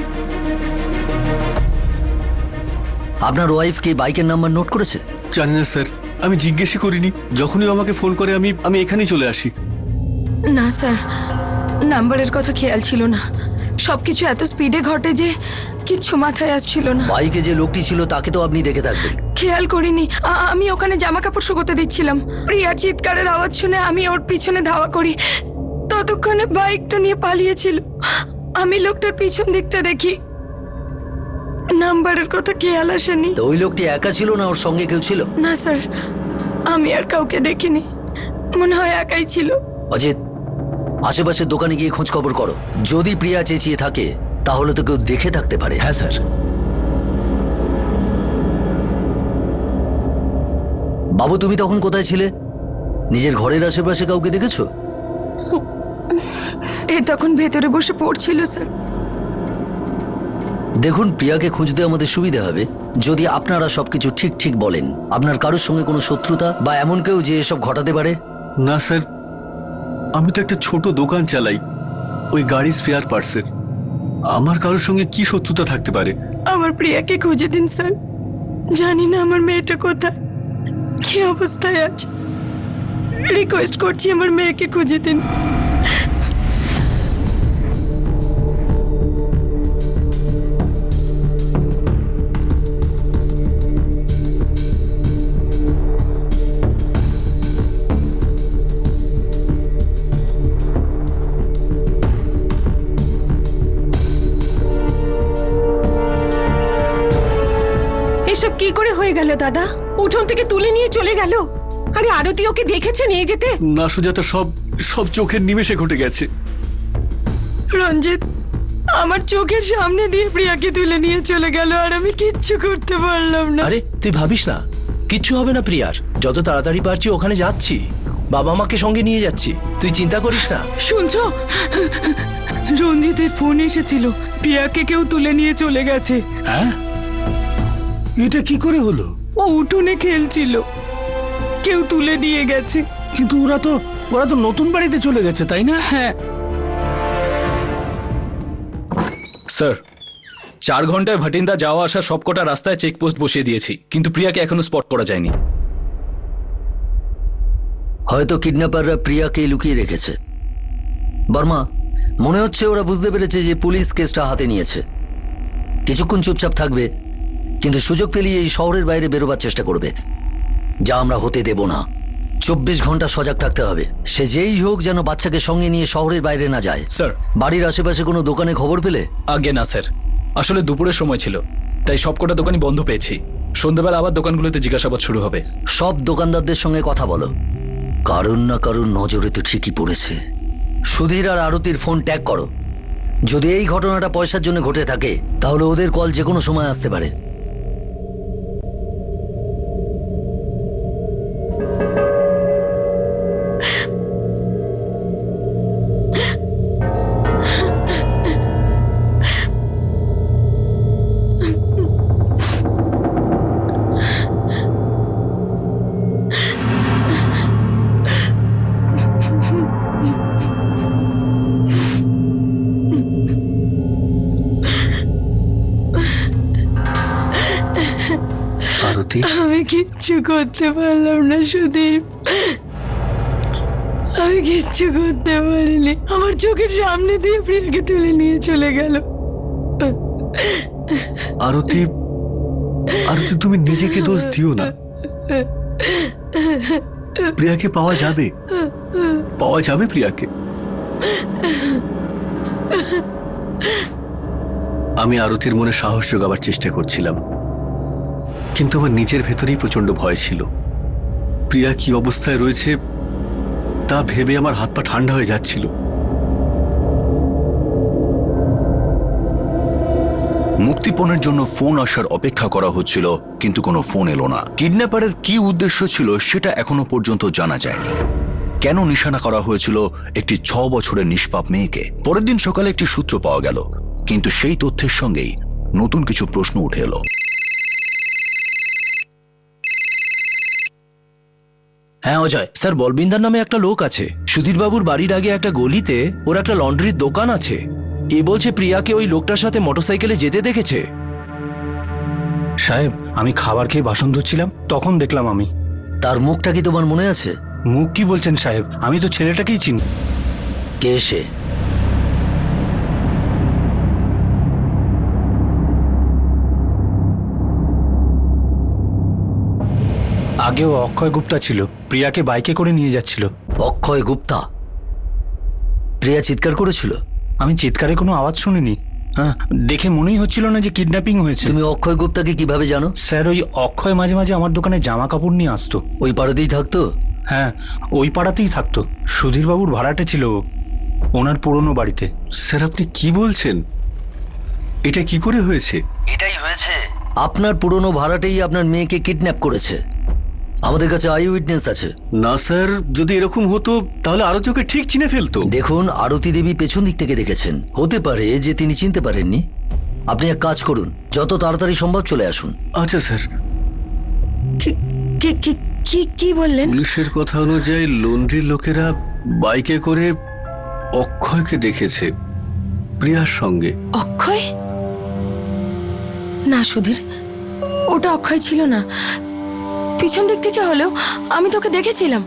আপনার ওয়াইফ কি বাইকের নাম্বার নোট করেছে? জানি না স্যার, আমি জিজ্ঞেসই করিনি। যখনই আমাকে ফোন করে আমি এখানেই চলে আসি। না স্যার, নাম্বারের কথা খেয়াল ছিল না। সবকিছু এত স্পিডে ঘটে যে কিচ্ছু মাথায় আসছিল না। বাইকে যে লোকটি ছিল তাকে তো আপনি দেখে থাকবেন। খেয়াল করিনি, আমি ওখানে জামা কাপড় শুকোতে দিচ্ছিলাম। প্রিয়ার চিৎকারের আওয়াজ শুনে আমি ওর পিছনে ধাওয়া করি, ততক্ষণে বাইকটা নিয়ে পালিয়েছিল। আমি লোকটার পিছন দিকটা দেখি, নাম্বারের কথা খেয়াল আসেনি। তো ওই লোকটি একা ছিল না ওর সঙ্গে কেউ ছিল? না স্যার, আমি আর কাউকে দেখিনি, মনে হয় একাই ছিল। অজিত, আশেপাশের দোকানে গিয়ে খোঁজ খবর করো। যদি প্রিয়া চেঁচিয়ে থাকে তাহলে তো কেউ দেখে থাকতে পারে। হ্যাঁ স্যার। বাবু, তুমি তখন কোথায় ছিলে? নিজের ঘরের আশেপাশে কাউকে দেখেছো? এ তখন ভেতরে বসে পড়ছিল স্যার। দেখুন, প্রিয়াকে খুঁজতে আমাদের সুবিধা হবে যদি আপনারা সবকিছু ঠিক ঠিক বলেন। আপনার কারোর সঙ্গে কোনো শত্রুতা বা এমন কেউ যে এসব ঘটাতে পারে? না স্যার, আমি তো একটা ছোট দোকান চালাই, ওই গাড়ি স্পেয়ার পার্টসের। আমার কারোর সঙ্গে কি শত্রুতা থাকতে পারে? আমার প্রিয়াকে খুঁজে দিন স্যার। জানি না আমার মেয়েটা কোথায়, কি অবস্থায় আছে। রিকোয়েস্ট করছি, আমার মেয়েকে খুঁজে দিন। এসব কি করে হয়ে গেল দাদা? উঠোন থেকে তুলে নিয়ে চলে গেল। আরে আরতি ওকে দেখেছে নিয়ে যেতে? না সুজাতা, সব সব চোখের নিমেষে ঘটে গেছে। রঞ্জিত, আমার চোখের সামনে দিয়ে প্রিয়াকে তুলে নিয়ে চলে গেল, আর আমি কিচ্ছু করতে পারলাম না। আরে তুই ভাবিস না, কিচ্ছু হবে না প্রিয়ার। যত তাড়াতাড়ি পারছি ওখানে যাচ্ছি, বাবা মাকে সঙ্গে নিয়ে যাচ্ছি, তুই চিন্তা করিস না। শুনছো, রঞ্জিতের ফোন এসেছিল, প্রিয়াকে কেউ তুলে নিয়ে চলে গেছে। হ্যাঁ, এটা কি করে হলো? ও উঠোনে খেলছিল, কেউ তুলে নিয়ে গেছে। কিন্তু ওরা তো নতুন বাড়িতে চলে গেছে, তাই না? হ্যাঁ স্যার, 4 ঘন্টায় ভাটিন্দা যাওয়া আসা সবকটা রাস্তায় চেকপোস্ট বসিয়ে দিয়েছি, কিন্তু প্রিয়াকে এখনো স্পট করা যায়নি। হয়তো কিডন্যাপাররা প্রিয়াকে লুকিয়ে রেখেছে। বর্মা, মনে হচ্ছে ওরা বুঝতে পেরেছে যে পুলিশ কেসটা হাতে নিয়েছে। কিছুক্ষণ চুপচাপ থাকবে, কিন্তু সুযোগ পেলেই এই শহরের বাইরে বেরোবার চেষ্টা করবে, যা আমরা হতে দেব না। 24 ঘন্টা সজাগ থাকতে হবে। সে যেই হোক যেন বাচ্চাকে সঙ্গে নিয়ে শহরের বাইরে না যায়। স্যার, বাড়ির আশেপাশে কোনো দোকানে খবর পেলে? আগে না স্যার, আসলে দুপুরের সময় ছিল, তাই সবকটা দোকানই বন্ধ পেয়েছি। সন্ধ্যাবেলা আবার দোকানগুলোতে জিজ্ঞাসাবাদ শুরু হবে। সব দোকানদারদের সঙ্গে কথা বলো, কারুর না কারুর নজরে তো ঠিকই পড়েছে। সুধীর আর আরতির ফোন ট্যাগ করো। যদি এই ঘটনাটা পয়সার জন্য ঘটে থাকে তাহলে ওদের কল যে কোনো সময় আসতে পারে। আরতি, আমি কিচ্ছু করতে পারলাম না সুধীর, আমি কিচ্ছু করতে পারিনি। আমার চোখের সামনে দিয়ে প্রিয়াকে তুলে নিয়ে চলে গেল। আরতি, আরতি, তুমি নিজেকে দোষ দিও না। প্রিয়াকে পাওয়া যাবে, পাওয়া যাবে প্রিয়াকে। আমি আরতির মনে সাহস জোগাবার চেষ্টা করছিলাম, কিন্তু আমার নিজের ভেতরেই প্রচন্ড ভয় ছিল। প্রিয়া কি অবস্থায় রয়েছে তা ভেবে আমার হাত পা ঠান্ডা হয়ে যাচ্ছিল। মুক্তিপণের জন্য ফোন আসার অপেক্ষা করা হচ্ছিল, কিন্তু কোনো ফোন এলো না। কিডন্যাপারের কি উদ্দেশ্য ছিল সেটা এখনো পর্যন্ত জানা যায়নি। কেন নিশানা করা হয়েছিল একটি 6 বছরের নিষ্পাপ মেয়েকে? পরের দিন সকালে একটি সূত্র পাওয়া গেল, কিন্তু সেই তথ্যের সঙ্গেই নতুন কিছু প্রশ্ন উঠে এলো। হ্যাঁ অজয় স্যার, বলবিন্দার নামে একটা লোক আছে। সুধীরবাবুর বাড়ির আগে একটা গলিতে ওর একটা লন্ড্রির দোকান আছে। এ বলছে প্রিয়াকে ওই লোকটার সাথে মোটরসাইকেলে যেতে দেখেছে। সাহেব, আমি খাবার খেয়ে বাসন ধুচ্ছিলাম, তখন দেখলাম আমি। তার মুখটা কি তোমার মনে আছে? মুখ কি বলছেন সাহেব? আমি তো ছেলেটাকেই চিনি। কে সে? আগেও অক্ষয় গুপ্তা ছিল, প্রিয়াকে বাইকে করে নিয়ে যাচ্ছিল। অক্ষয় গুপ্তা? প্রিয়া চিৎকার করেছিল? আমি চিৎকারে কোনো আওয়াজ শুনিনি। হ্যাঁ, দেখে মনেই হচ্ছিল না যে কিডন্যাপিং হয়েছে। তুমি অক্ষয় গুপ্তাকে কিভাবে জানো? স্যার, ওই অক্ষয় মাঝে মাঝে আমার দোকানে জামা কাপড় নিয়ে আসতো। ওই পাড়াতেই থাকতো? হ্যাঁ, ওই পাড়াতেই থাকতো। সুধীরবাবুর ভাড়াটে ছিল ও, ওনার পুরনো বাড়িতে। স্যার, আপনি কি বলছেন? এটা কি করে হয়েছে? এটাই হয়েছে। আপনার পুরনো ভাড়াটেই আপনার মেয়েকে কিডন্যাপ করেছে। আমাদের কাছে আই উইটনেস আছে। না স্যার, যদি এরকম হতো তাহলে আরতি ওকে ঠিক চিনে ফেলতো। দেখুন, আরতি দেবী পেছন দিক থেকে দেখেছেন, হতে পারে যে তিনি চিনতে পারেননি। আপনি এক কাজ করুন, যত তাড়াতাড়ি সম্ভব চলে আসুন। আচ্ছা স্যার। কি বললেন? পুলিশের কথা অনুযায়ী লন্ড্রির লোকেরা বাইকে করে অক্ষয়কে দেখেছে প্রিয়ার সঙ্গে। অক্ষয়? না সুধীর, ওটা অক্ষয় ছিল না। পিছন দিক থেকে হলেও আমি তোকে দেখেছিলাম।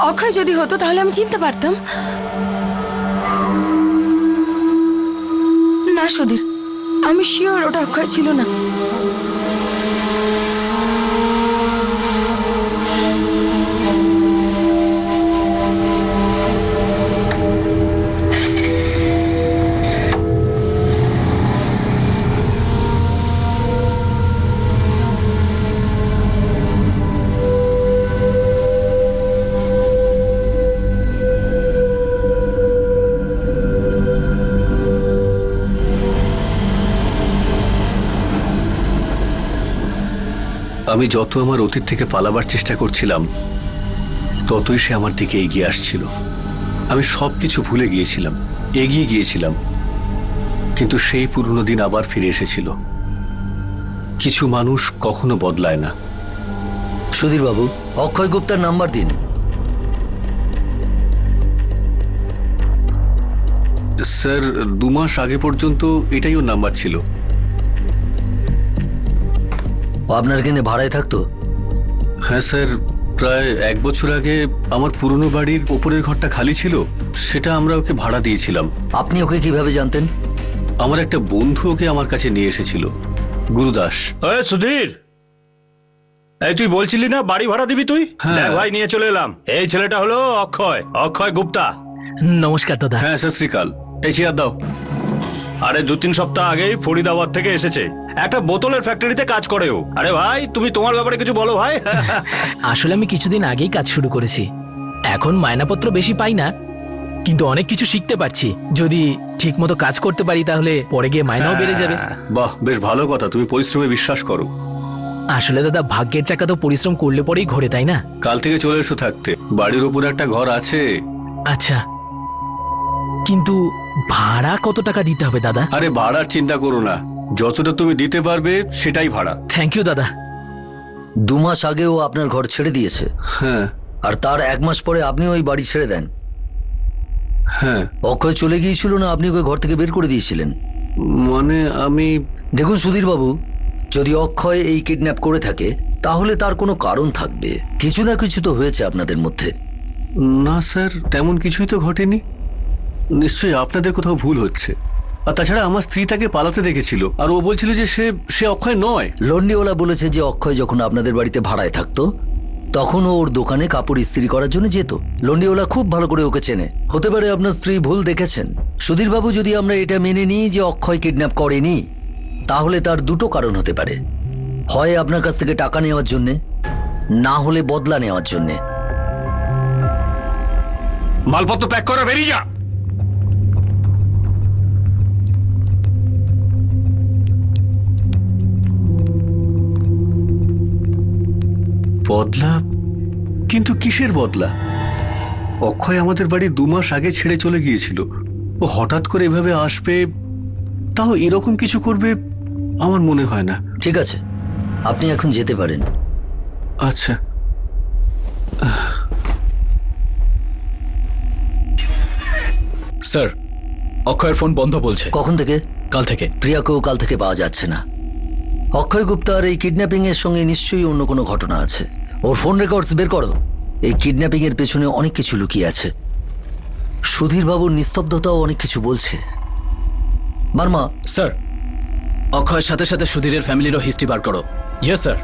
অক্ষয় যদি হতো তাহলে আমি চিনতে পারতাম। না সুধীর, আমি শিওর ওটা অক্ষয় ছিল না। আমি যত আমার অতীত থেকে পালাবার চেষ্টা করছিলাম, ততই সে আমার দিকে এগিয়ে আসছিল। আমি সবকিছু ভুলে গিয়েছিলাম, এগিয়ে গিয়েছিলাম, কিন্তু সেই পুরনো দিন আবার ফিরে এসেছিল। কিছু মানুষ কখনো বদলায় না। সুধীর বাবু, অক্ষয় গুপ্তার নাম্বার দিন। স্যার, 2 মাস আগে পর্যন্ত এটাই ওর নাম্বার ছিল। ও আপনার এখানে ভাড়ায় থাকতো? হ্যাঁ স্যার, প্রায় 1 বছর আগে আমার পুরনো বাড়ির ওপরের ঘরটা খালি ছিল, সেটা আমরা ওকে ভাড়া দিয়েছিলাম। আপনি ওকে কিভাবে জানতেন? আমার একটা বন্ধু ওকে আমার কাছে নিয়ে এসেছিল, গুরুদাস। সুধীর, এই তুই বলছিলি না বাড়ি ভাড়া দিবি তুই? হ্যাঁ ভাই, নিয়ে চলে এলাম। এই ছেলেটা হলো অক্ষয় গুপ্তা। নমস্কার দাদা। হ্যাঁ সত শ্রীকাল। এই চেয়ার দাও। আরে 2-3 সপ্তাহ আগেই ফরিদাবাদ থেকে এসেছে, একটা বোতলের ফ্যাক্টরিতে কাজ করে ও। আরে ভাই, তুমি তোমার ব্যাপারে কিছু বলো ভাই। আসলে আমি কিছুদিন আগেই কাজ শুরু করেছি। এখন মায়নাপত্র বেশি পাই না, কিন্তু অনেক কিছু শিখতে পারছি। যদি ঠিক মতো কাজ করতে পারি তাহলে পরে গিয়ে মায়নাও বেড়ে যাবে। বাহ, বেশ ভালো কথা। তুমি পরিশ্রমে বিশ্বাস করো। আসলে দাদা, ভাগ্যের চাকা তো পরিশ্রম করলে পরেই ঘোরে, তাই না? কাল থেকে চলে এসো থাকতে, বাড়ির উপর একটা ঘর আছে। আচ্ছা, কিন্তু ভাড়া কত টাকা দিতে হবে দাদা? আরে ভাড়ার চিন্তা করো না, যতটা তুমি দিতে পারবে সেটাই ভাড়া। থ্যাংক ইউ দাদা। 2 মাস আগে ও আপনার ঘর ছেড়ে দিয়েছে। হ্যাঁ। আর তার 1 মাস পরে আপনি ওই বাড়ি ছেড়ে দেন। হ্যাঁ। অক্ষয় চলে গিয়েছিল না আপনি ওকে ঘর থেকে বের করে দিয়েছিলেন? মানে আমি... দেখুন সুধীর বাবু, যদি অক্ষয় এই কিডন্যাপ করে থাকে তাহলে তার কোনো কারণ থাকবে। কিছু না কিছু তো হয়েছে আপনাদের মধ্যে। না স্যার, তেমন কিছুই তো ঘটেনি। নিশ্চয়ই আপনাদের কোথাও ভুল হচ্ছে। আর তাছাড়া আমার স্ত্রী তাকে পালাতে দেখেছিল, আর ও বলছিল যে সে অক্ষয় নয়। লন্ডিওয়ালা বলেছে যে অক্ষয় যখন আপনাদের বাড়িতে ভাড়ায় থাকতো তখন ও ওর দোকানে কাপড় ইস্ত্রি করার জন্য যেত। লন্ডিওয়ালা খুব ভালো করে ওকে চেনে। হতে পারে আপনার স্ত্রী ভুল দেখেছেন। সুধীরবাবু, যদি আমরা এটা মেনে নিই যে অক্ষয় কিডন্যাপ করেনি, তাহলে তার দুটো কারণ হতে পারে। হয় আপনার কাছ থেকে টাকা নেওয়ার জন্যে, না হলে বদলা নেওয়ার জন্যে। মালপত্র প্যাক করে বেরিয়ে যা। বদলা? কিন্তু কিসের বদলা? অক্ষয় আমাদের বাড়ি 2 মাস আগে ছেড়ে চলে গিয়েছিল। ও হঠাৎ করে এভাবে আসবে, তাও এরকম কিছু করবে আমার মনে হয় না। ঠিক আছে, আপনি এখন যেতে পারেন। আচ্ছা। স্যার, অক্ষয়ের ফোন বন্ধ বলছে। কখন থেকে? কাল থেকে। প্রিয়াকেও কাল থেকে পাওয়া যাচ্ছে না। অক্ষয় গুপ্তার এই কিডন্যাপিং এর সঙ্গে নিশ্চয়ই অন্য কোনো ঘটনা আছে। ওর ফোন রেকর্ডস বের করো। এই কিডন্যাপিং এর পেছনে অনেক কিছু লুকিয়ে আছে। সুধীরবাবুর নিস্তব্ধতাও অনেক কিছু বলছে। বার্মা। স্যার, অক্ষয়ের সাথে সাথে সুধীরের ফ্যামিলিরও হিস্ট্রি বার করো। Yes sir.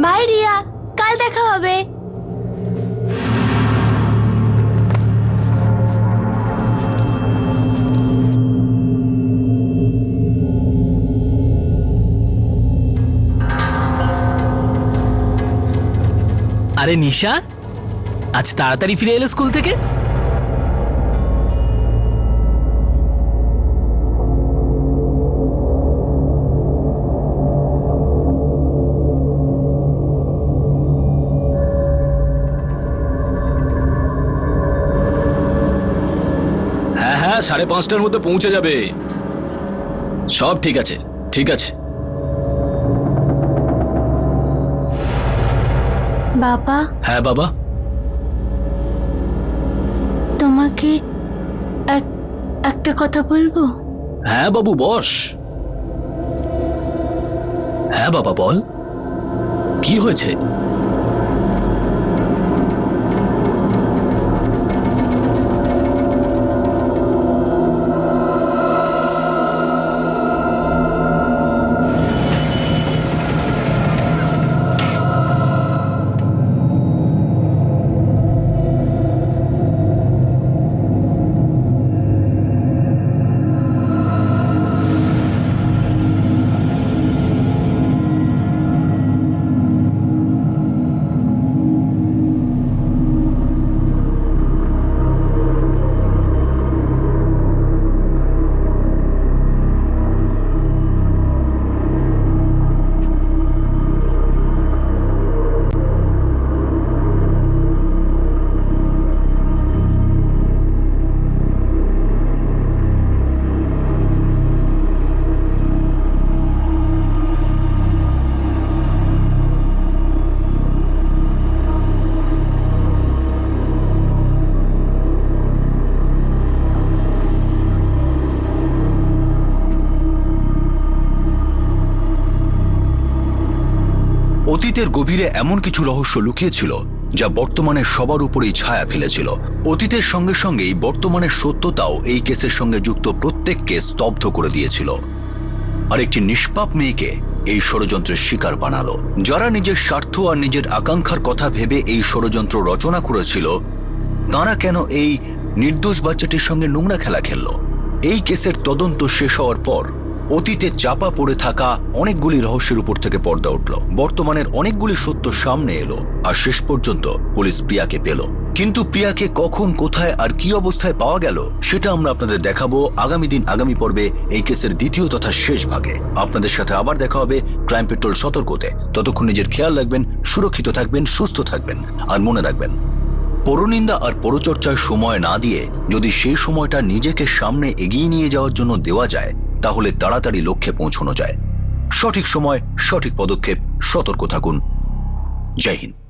বাই রিয়া, কাল দেখা হবে। আরে নিশা, আজ তাড়াতাড়ি ফিরে এলে স্কুল থেকে? হ্যাঁ হ্যাঁ, 5:30টার মধ্যে পৌঁছে যাবে। সব ঠিক আছে, ঠিক আছে। বাবা। হ্যাঁ বাবা। তোমাকে একটা কথা বলবো। হ্যাঁ বাবু, বস। হ্যাঁ বাবা, বল, কি হয়েছে? অতীতের গভীরে এমন কিছু রহস্য লুকিয়েছিল যা বর্তমানে সবার উপরেই ছায়া ফেলেছিল। অতীতের সঙ্গে সঙ্গেই বর্তমানের সত্যতাও এই কেসের সঙ্গে যুক্ত প্রত্যেককে স্তব্ধ করে দিয়েছিল। আর একটি নিষ্পাপ মেয়েকে এই ষড়যন্ত্রের শিকার বানালো। যারা নিজের স্বার্থ আর নিজের আকাঙ্ক্ষার কথা ভেবে এই ষড়যন্ত্র রচনা করেছিল, তারা কেন এই নির্দোষ বাচ্চাটির সঙ্গে নোংরা খেলা খেলল? এই কেসের তদন্ত শেষ হওয়ার পর অতীতে চাপা পড়ে থাকা অনেকগুলি রহস্যের উপর থেকে পর্দা উঠল। বর্তমানের অনেকগুলি সত্য সামনে এলো, আর শেষ পর্যন্ত পুলিশ প্রিয়াকে পেল। কিন্তু প্রিয়াকে কখন, কোথায় আর কি অবস্থায় পাওয়া গেল সেটা আমরা আপনাদের দেখাবো আগামী দিন, আগামী পর্বে এই কেসের দ্বিতীয় তথা শেষ ভাগে। আপনাদের সাথে আবার দেখা হবে ক্রাইম পেট্রোল সতর্কতে। ততক্ষণ নিজের খেয়াল রাখবেন, সুরক্ষিত থাকবেন, সুস্থ থাকবেন। আর মনে রাখবেন, পরনিন্দা আর পরচর্চায় সময় না দিয়ে যদি সেই সময়টা নিজেকে সামনে এগিয়ে নিয়ে যাওয়ার জন্য দেওয়া যায়, তাহলে তাড়াতাড়ি লক্ষ্যে পৌঁছানো যায়। সঠিক সময়, সঠিক পদক্ষেপ, সতর্ক থাকুন। জয় হিন্দ।